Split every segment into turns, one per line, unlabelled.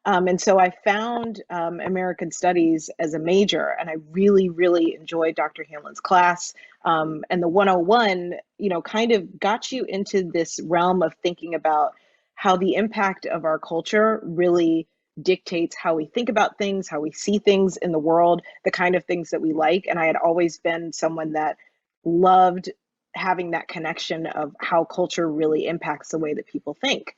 And so I found American Studies as a major, and I really, really enjoyed Dr. Hanlon's class. And the 101, kind of got you into this realm of thinking about how the impact of our culture really dictates how we think about things, how we see things in the world, the kind of things that we like. And I had always been someone that loved having that connection of how culture really impacts the way that people think.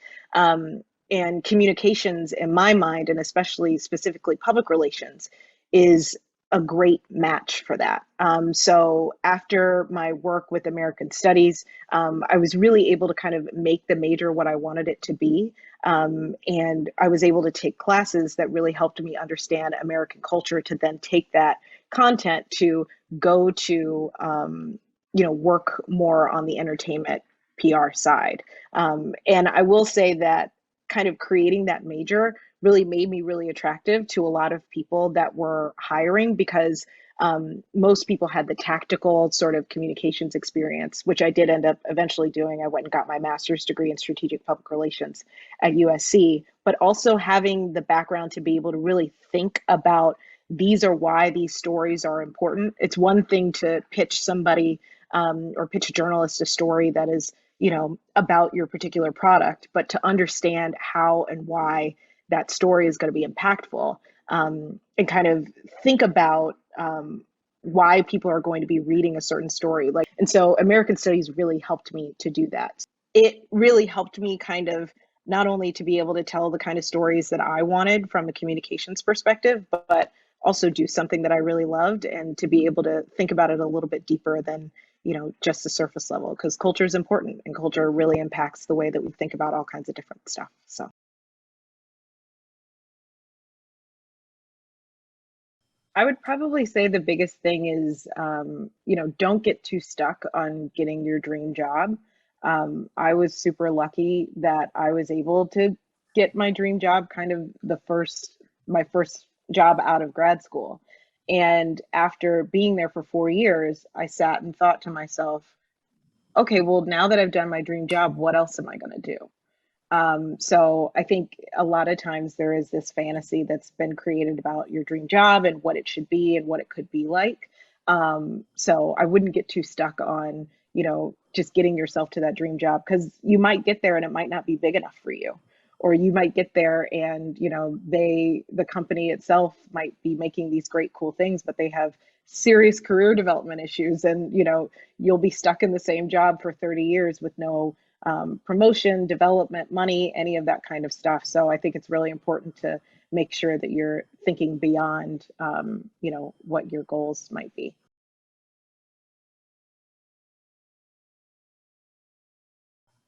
And communications, in my mind, and especially specifically public relations, is a great match for that. So after my work with American Studies, I was really able to kind of make the major what I wanted it to be. And I was able to take classes that really helped me understand American culture to then take that content to go to, work more on the entertainment PR side. And I will say that kind of creating that major really made me really attractive to a lot of people that were hiring because most people had the tactical sort of communications experience, which I did end up eventually doing. I went and got my master's degree in strategic public relations at USC, but also having the background to be able to really think about these are why these stories are important. It's one thing to pitch somebody or pitch a journalist a story that is about your particular product, but to understand how and why that story is going to be impactful, and kind of think about why people are going to be reading a certain story. And so American Studies really helped me to do that. It really helped me kind of not only to be able to tell the kind of stories that I wanted from a communications perspective, but also do something that I really loved and to be able to think about it a little bit deeper than just the surface level, because culture is important and culture really impacts the way that we think about all kinds of different stuff. So I would probably say the biggest thing is, don't get too stuck on getting your dream job. I was super lucky that I was able to get my dream job kind of my first job out of grad school. And after being there for 4 years, I sat and thought to myself, okay, well, now that I've done my dream job, what else am I going to do? So I think a lot of times there is this fantasy that's been created about your dream job and what it should be and what it could be like. So I wouldn't get too stuck on, just getting yourself to that dream job because you might get there and it might not be big enough for you. Or you might get there and, the company itself might be making these great, cool things, but they have serious career development issues and, you'll be stuck in the same job for 30 years with no promotion, development, money, any of that kind of stuff. So I think it's really important to make sure that you're thinking beyond, what your goals might be.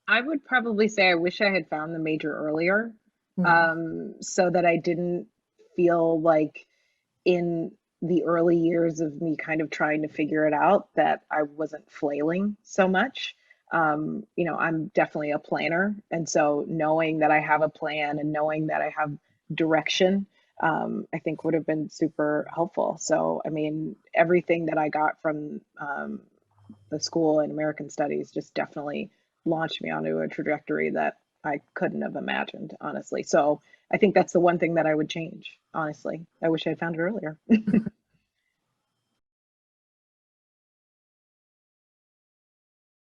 I would probably say I wish I had found the major earlier,
Hmm.
so that I didn't feel like in the early years of me kind of trying to figure it out that I wasn't flailing so much. I'm definitely a planner. And so knowing that I have a plan and knowing that I have direction, I think would have been super helpful. So, I mean, everything that I got from the school in American Studies just definitely launched me onto a trajectory that I couldn't have imagined, honestly. So I think that's the one thing that I would change, honestly. I wish I had found it earlier.